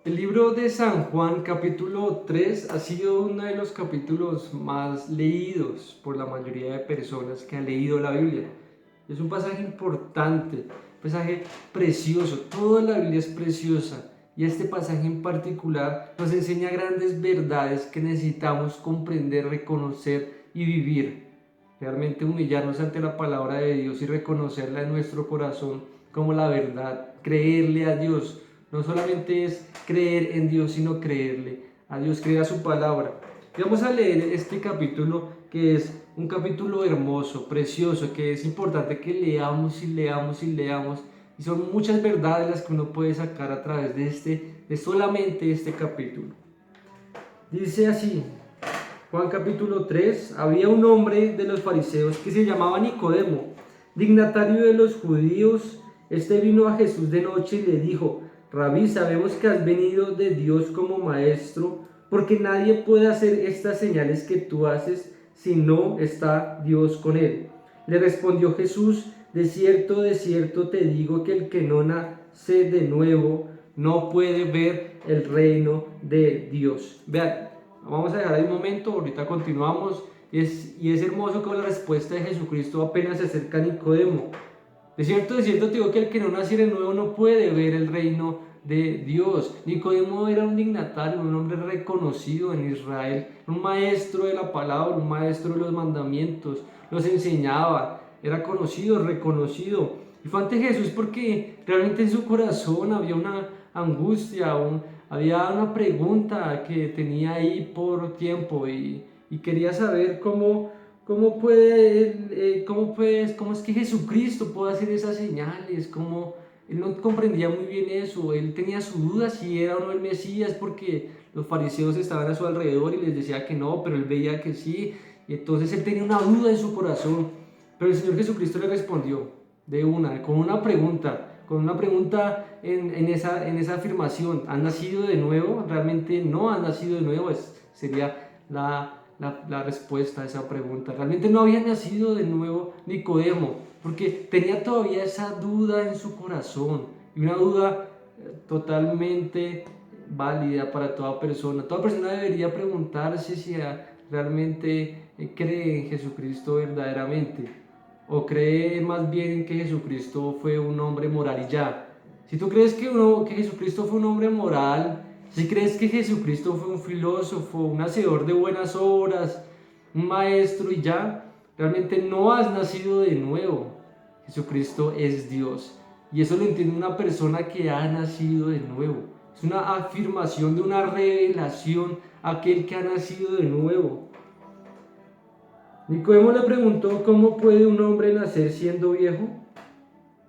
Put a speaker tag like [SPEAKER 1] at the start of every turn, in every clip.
[SPEAKER 1] El libro de San Juan, capítulo 3, ha sido uno de los capítulos más leídos por la mayoría de personas que han leído la Biblia. Es un pasaje importante, un pasaje precioso. Toda la Biblia es preciosa y este pasaje en particular nos enseña grandes verdades que necesitamos comprender, reconocer y vivir. Realmente humillarnos ante la palabra de Dios y reconocerla en nuestro corazón como la verdad, creerle a Dios. No solamente es creer en Dios, sino creerle a Dios, creer a su palabra. Y vamos a leer este capítulo que es un capítulo hermoso, precioso, que es importante que leamos y leamos y leamos. Y son muchas verdades las que uno puede sacar a través de solamente este capítulo. Dice así, Juan capítulo 3, había un hombre de los fariseos que se llamaba Nicodemo, dignatario de los judíos. Este vino a Jesús de noche y le dijo: Rabí, sabemos que has venido de Dios como maestro, porque nadie puede hacer estas señales que tú haces si no está Dios con él. Le respondió Jesús: de cierto te digo que el que no nace de nuevo no puede ver el reino de Dios. Vean, vamos a dejar ahí un momento, ahorita continuamos. Y es hermoso que la respuesta de Jesucristo apenas se acerca a Nicodemo. De cierto te digo que el que no naciere de nuevo no puede ver el reino de Dios. Nicodemo era un dignatario, un hombre reconocido en Israel, un maestro de la palabra, un maestro de los mandamientos, los enseñaba, era conocido, reconocido. Y fue ante Jesús porque realmente en su corazón había una angustia, había una pregunta que tenía ahí por tiempo y quería saber cómo es que Jesucristo puede hacer esas señales, él no comprendía muy bien eso, él tenía su duda si era o no el Mesías porque los fariseos estaban a su alrededor y les decía que no, pero él veía que sí, y entonces él tenía una duda en su corazón, pero el Señor Jesucristo le respondió con una pregunta en esa afirmación: ¿han nacido de nuevo? Realmente no han nacido de nuevo, sería la respuesta a esa pregunta. Realmente no había nacido de nuevo Nicodemo, porque tenía todavía esa duda en su corazón, y una duda totalmente válida para toda persona. Toda persona debería preguntarse si realmente cree en Jesucristo verdaderamente, o cree más bien que Jesucristo fue un hombre moral y ya. Si tú crees que Jesucristo fue un hombre moral, si crees que Jesucristo fue un filósofo, un hacedor de buenas obras, un maestro y ya, realmente no has nacido de nuevo. Jesucristo es Dios. Y eso lo entiende una persona que ha nacido de nuevo. Es una afirmación de una revelación a aquel que ha nacido de nuevo. Nicodemo le preguntó: ¿cómo puede un hombre nacer siendo viejo?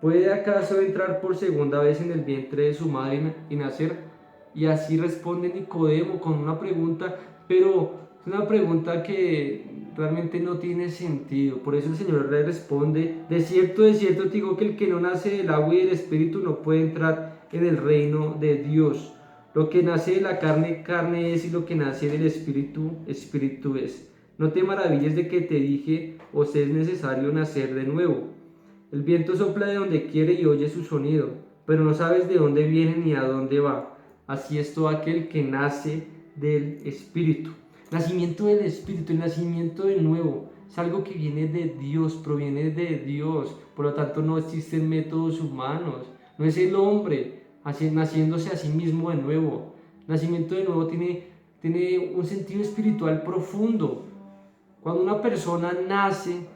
[SPEAKER 1] ¿Puede acaso entrar por segunda vez en el vientre de su madre y nacer? Y así responde Nicodemo con una pregunta, pero es una pregunta que realmente no tiene sentido. Por eso el Señor le responde: de cierto te digo que el que no nace del agua y del Espíritu no puede entrar en el reino de Dios. Lo que nace de la carne, carne es, y lo que nace del Espíritu, Espíritu es. No te maravilles de que te dije: os es necesario nacer de nuevo. El viento sopla de donde quiere y oye su sonido, pero no sabes de dónde viene ni a dónde va. Así es todo aquel que nace del Espíritu. Nacimiento del Espíritu, el nacimiento de nuevo, es algo que viene de Dios, proviene de Dios. Por lo tanto, no existen métodos humanos. No es el hombre naciéndose a sí mismo de nuevo. Nacimiento de nuevo tiene un sentido espiritual profundo. Cuando una persona nace,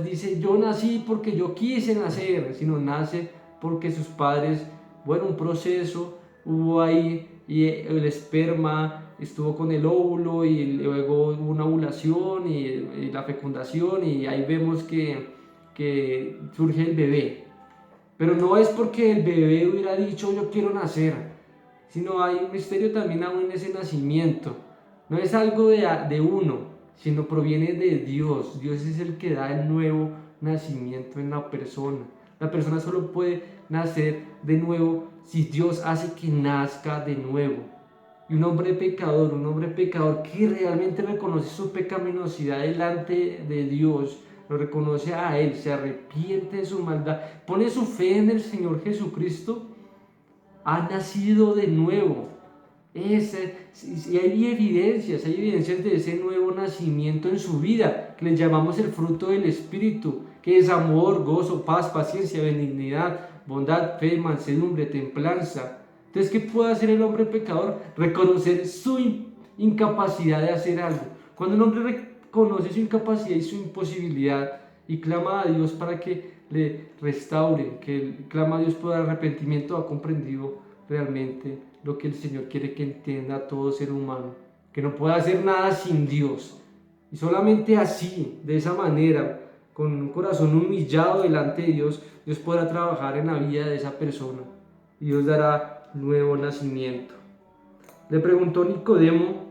[SPEAKER 1] dice yo nací porque yo quise nacer, sino nace porque sus padres, bueno, un proceso hubo ahí, y el esperma estuvo con el óvulo y luego hubo una ovulación y la fecundación, y ahí vemos que surge el bebé. Pero no es porque el bebé hubiera dicho yo quiero nacer, sino hay un misterio también aún en ese nacimiento. No es algo de uno, sino proviene de Dios. Dios es el que da el nuevo nacimiento en la persona. La persona solo puede nacer de nuevo si Dios hace que nazca de nuevo. Y un hombre pecador que realmente reconoce su pecaminosidad delante de Dios, lo reconoce a Él, se arrepiente de su maldad, pone su fe en el Señor Jesucristo, ha nacido de nuevo. Y hay evidencias de ese nuevo nacimiento en su vida, que le llamamos el fruto del Espíritu, que es amor, gozo, paz, paciencia, benignidad, bondad, fe, mansedumbre, templanza. Entonces, ¿qué puede hacer el hombre pecador? Reconocer su incapacidad de hacer algo. Cuando un hombre reconoce su incapacidad y su imposibilidad y clama a Dios para que le restaure, que clama a Dios por arrepentimiento, ha comprendido realmente lo que el Señor quiere que entienda a todo ser humano, que no puede hacer nada sin Dios. Y solamente así, de esa manera, con un corazón humillado delante de Dios, Dios podrá trabajar en la vida de esa persona y Dios dará nuevo nacimiento. Le preguntó Nicodemo: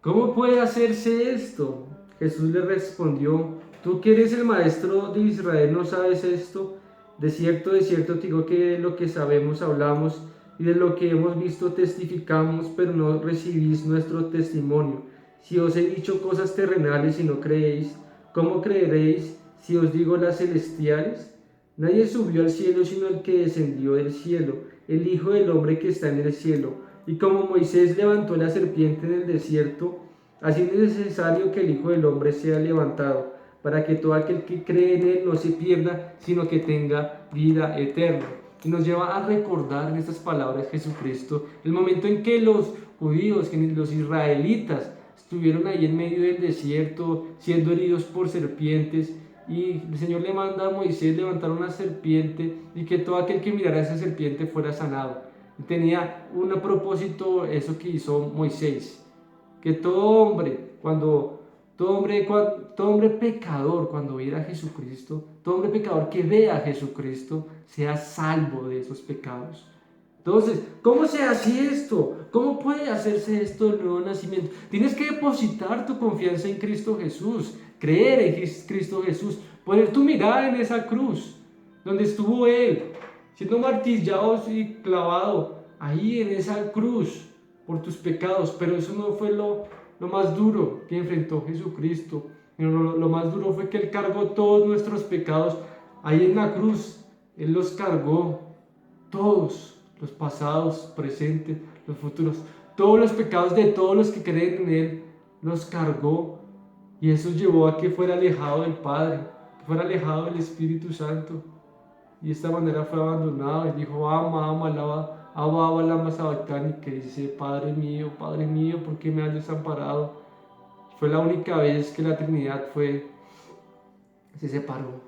[SPEAKER 1] ¿cómo puede hacerse esto? Jesús le respondió: tú que eres el maestro de Israel, ¿no sabes esto? De cierto te digo que de lo que sabemos hablamos y de lo que hemos visto testificamos, pero no recibís nuestro testimonio. Si os he dicho cosas terrenales y no creéis, ¿cómo creeréis si os digo las celestiales? Nadie subió al cielo sino el que descendió del cielo, el Hijo del Hombre que está en el cielo. Y como Moisés levantó la serpiente en el desierto, así es necesario que el Hijo del Hombre sea levantado, para que todo aquel que cree en él no se pierda, sino que tenga vida eterna. Y nos lleva a recordar en estas palabras Jesucristo el momento en que los judíos, que los israelitas, estuvieron ahí en medio del desierto, siendo heridos por serpientes, y el Señor le manda a Moisés levantar una serpiente y que todo aquel que mirara a esa serpiente fuera sanado. Tenía un propósito eso que hizo Moisés, que todo hombre pecador, cuando viera a Jesucristo, todo hombre pecador que vea a Jesucristo, sea salvo de esos pecados. Entonces, ¿cómo se hace esto? ¿Cómo puede hacerse esto del nuevo nacimiento? Tienes que depositar tu confianza en Cristo Jesús, creer en Cristo Jesús, poner tu mirada en esa cruz, donde estuvo Él, siendo martillado y clavado ahí en esa cruz por tus pecados. Pero eso no fue lo más duro que enfrentó Jesucristo. Lo más duro fue que Él cargó todos nuestros pecados ahí en la cruz. Él los cargó todos, los pasados, presentes, los futuros, todos los pecados de todos los que creen en Él, los cargó. Y eso llevó a que fuera alejado del Padre, que fuera alejado del Espíritu Santo. Y de esta manera fue abandonado. Y dijo: ama, Abba, lama sabactani, que dice: Padre mío, ¿por qué me has desamparado? Fue la única vez que la Trinidad se separó.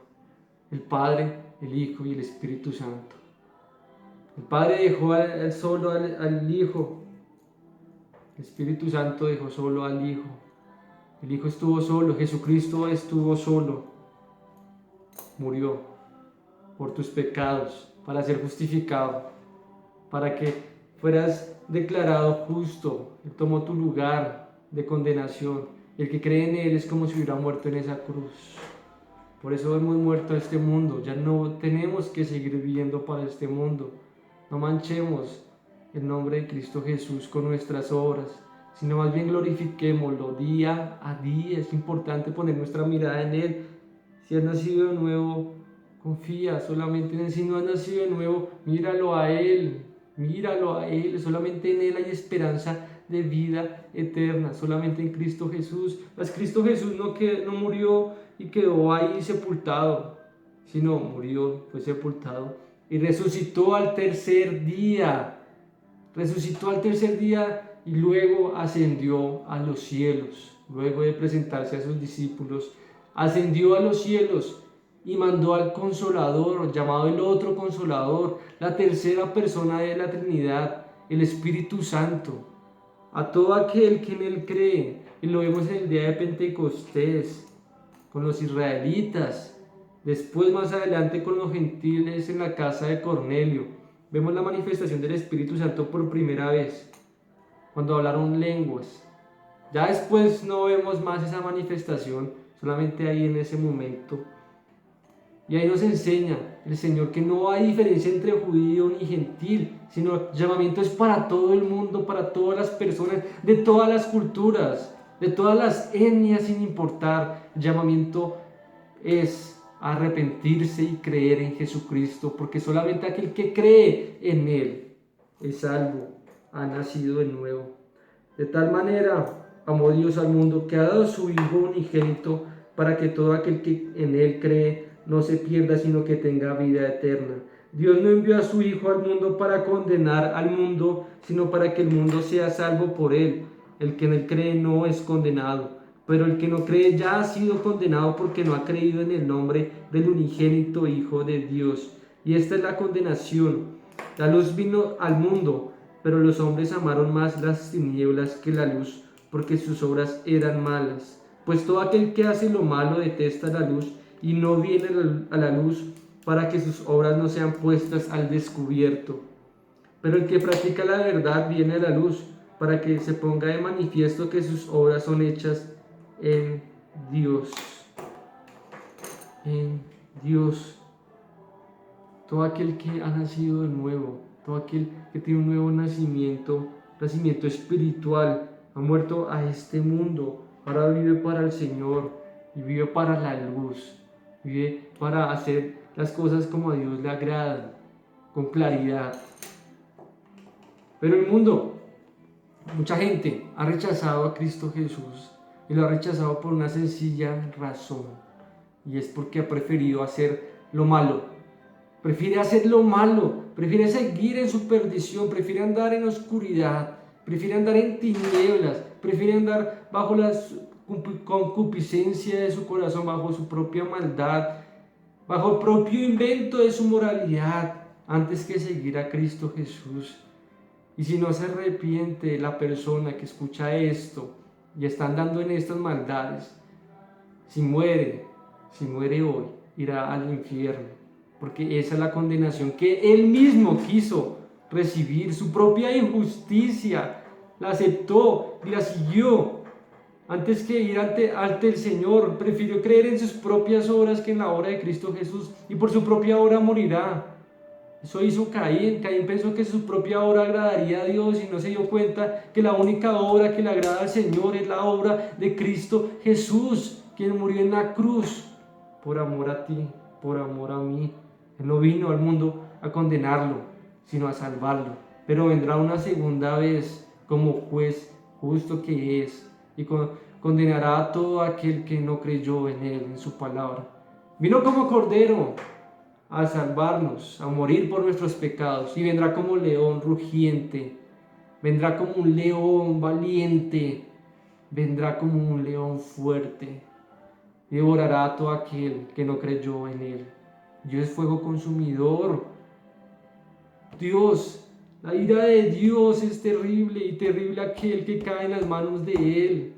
[SPEAKER 1] El Padre, el Hijo y el Espíritu Santo. El Padre dejó solo al Hijo. El Espíritu Santo dejó solo al Hijo. El Hijo estuvo solo. Jesucristo estuvo solo. Murió por tus pecados, para ser justificado, para que fueras declarado justo. Él tomó tu lugar de condenación. El que cree en Él es como si hubiera muerto en esa cruz. Por eso hemos muerto a este mundo. Ya no tenemos que seguir viviendo para este mundo. No manchemos el nombre de Cristo Jesús con nuestras obras, sino más bien glorifiquémoslo día a día. Es importante poner nuestra mirada en Él. Si has nacido de nuevo, confía solamente en Él. Si no has nacido de nuevo, míralo a Él. Solamente en Él hay esperanza de vida eterna, solamente en Cristo Jesús. Mas Cristo Jesús no murió y quedó ahí sepultado, sino murió, fue sepultado y resucitó al tercer día. Y luego ascendió a los cielos. Luego de presentarse a sus discípulos, ascendió a los cielos y mandó al Consolador, llamado el otro Consolador, la tercera persona de la Trinidad, el Espíritu Santo, a todo aquel que en Él cree. Y lo vemos en el día de Pentecostés, con los israelitas. Después, más adelante, con los gentiles en la casa de Cornelio. Vemos la manifestación del Espíritu Santo por primera vez, cuando hablaron lenguas. Ya después no vemos más esa manifestación, solamente ahí en ese momento. Y ahí nos enseña el Señor que no hay diferencia entre judío ni gentil, sino el llamamiento es para todo el mundo, para todas las personas, de todas las culturas, de todas las etnias, sin importar. El llamamiento es arrepentirse y creer en Jesucristo, porque solamente aquel que cree en Él es salvo. ha nacido de nuevo. De tal manera amó Dios al mundo que ha dado a su Hijo unigénito para que todo aquel que en Él cree no se pierda, sino que tenga vida eterna. Dios no envió a su Hijo al mundo para condenar al mundo, sino para que el mundo sea salvo por Él. El que en Él cree no es condenado, pero el que no cree ya ha sido condenado porque no ha creído en el nombre del unigénito Hijo de Dios. Y esta es la condenación. La luz vino al mundo, pero los hombres amaron más las tinieblas que la luz, porque sus obras eran malas. Pues todo aquel que hace lo malo detesta la luz y no viene a la luz para que sus obras no sean puestas al descubierto. Pero el que practica la verdad viene a la luz para que se ponga de manifiesto que sus obras son hechas en Dios. En Dios. Todo aquel que ha nacido de nuevo, todo aquel que tiene un nuevo nacimiento espiritual, ha muerto a este mundo, ahora vive para el Señor y vive para la luz, vive para hacer las cosas como a Dios le agradan, con claridad. Pero el mundo, mucha gente ha rechazado a Cristo Jesús y lo ha rechazado por una sencilla razón, y es porque ha preferido hacer lo malo. Prefiere hacer lo malo, prefiere seguir en su perdición, prefiere andar en oscuridad, prefiere andar en tinieblas, prefiere andar bajo la concupiscencia de su corazón, bajo su propia maldad, bajo el propio invento de su moralidad, antes que seguir a Cristo Jesús. Y si no se arrepiente la persona que escucha esto y está andando en estas maldades, si muere hoy, irá al infierno. Porque esa es la condenación que él mismo quiso recibir, su propia injusticia, la aceptó y la siguió. Antes que ir ante el Señor, prefirió creer en sus propias obras que en la obra de Cristo Jesús, y por su propia obra morirá. Eso hizo Caín. Caín pensó que su propia obra agradaría a Dios y no se dio cuenta que la única obra que le agrada al Señor es la obra de Cristo Jesús, quien murió en la cruz por amor a ti, por amor a mí. Él no vino al mundo a condenarlo, sino a salvarlo. Pero vendrá una segunda vez como juez justo que es y condenará a todo aquel que no creyó en Él, en su palabra. Vino como cordero a salvarnos, a morir por nuestros pecados, y vendrá como león rugiente, vendrá como un león valiente, vendrá como un león fuerte, y devorará a todo aquel que no creyó en Él. Dios es fuego consumidor. Dios, la ira de Dios es terrible, y terrible aquel que cae en las manos de Él.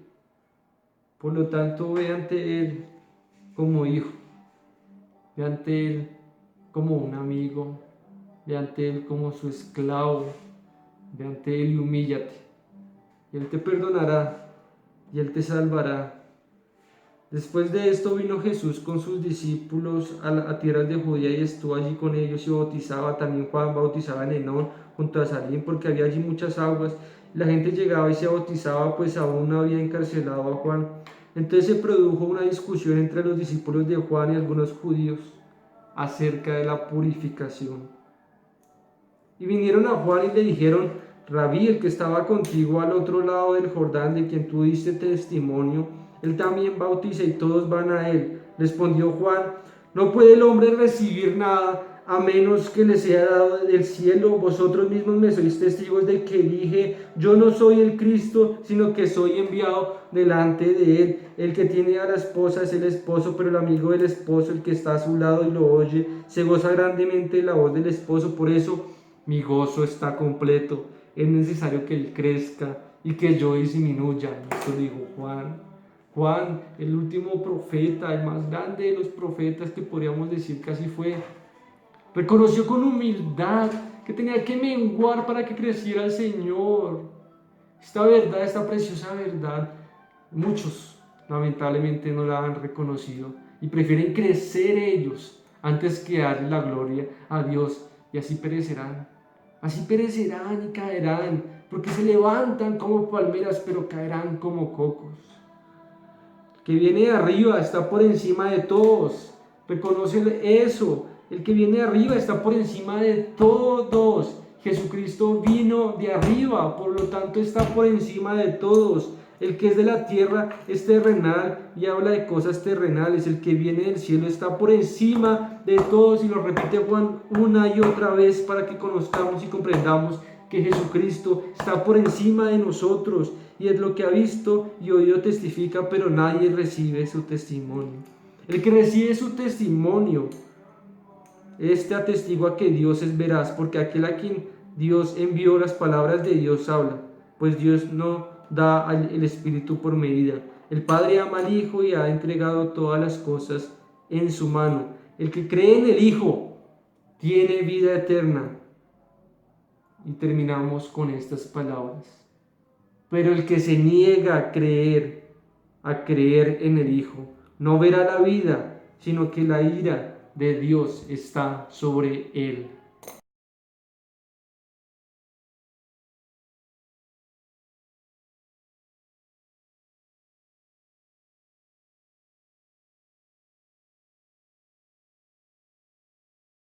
[SPEAKER 1] Por lo tanto, ve ante Él como hijo, ve ante Él como un amigo, ve ante Él como su esclavo, ve ante Él y humíllate. Y Él te perdonará y Él te salvará. Después de esto vino Jesús con sus discípulos a tierras de Judea y estuvo allí con ellos y bautizaba. También Juan bautizaba en Enón junto a Salim, porque había allí muchas aguas. La gente llegaba y se bautizaba, pues aún no había encarcelado a Juan. Entonces se produjo una discusión entre los discípulos de Juan y algunos judíos acerca de la purificación. Y vinieron a Juan y le dijeron: Rabí, el que estaba contigo al otro lado del Jordán, de quien tú diste testimonio, él también bautiza y todos van a él. Respondió Juan: no puede el hombre recibir nada a menos que le sea dado del cielo. Vosotros mismos me sois testigos de que dije: yo no soy el Cristo, sino que soy enviado delante de él. El que tiene a la esposa es el esposo, pero el amigo del esposo, el que está a su lado y lo oye, se goza grandemente de la voz del esposo. Por eso mi gozo está completo. Es necesario que él crezca y que yo disminuya. Esto dijo Juan. Juan, el último profeta, el más grande de los profetas que podríamos decir que así fue, reconoció con humildad que tenía que menguar para que creciera el Señor. Esta verdad, esta preciosa verdad, muchos lamentablemente no la han reconocido y prefieren crecer ellos antes que darle la gloria a Dios, y así perecerán y caerán, porque se levantan como palmeras pero caerán como cocos. El que viene de arriba está por encima de todos. Reconoce eso. El que viene de arriba está por encima de todos. Jesucristo vino de arriba, por lo tanto está por encima de todos. El que es de la tierra es terrenal y habla de cosas terrenales. El que viene del cielo está por encima de todos, y lo repite Juan una y otra vez para que conozcamos y comprendamos que Jesucristo está por encima de nosotros, y es lo que ha visto y oído testifica, pero nadie recibe su testimonio. El que recibe su testimonio, este atestigua que Dios es veraz, porque aquel a quien Dios envió las palabras de Dios habla, pues Dios no da el Espíritu por medida. El Padre ama al Hijo y ha entregado todas las cosas en su mano. El que cree en el Hijo tiene vida eterna. Y terminamos con estas palabras. Pero el que se niega a creer en el Hijo, no verá la vida, sino que la ira de Dios está sobre él.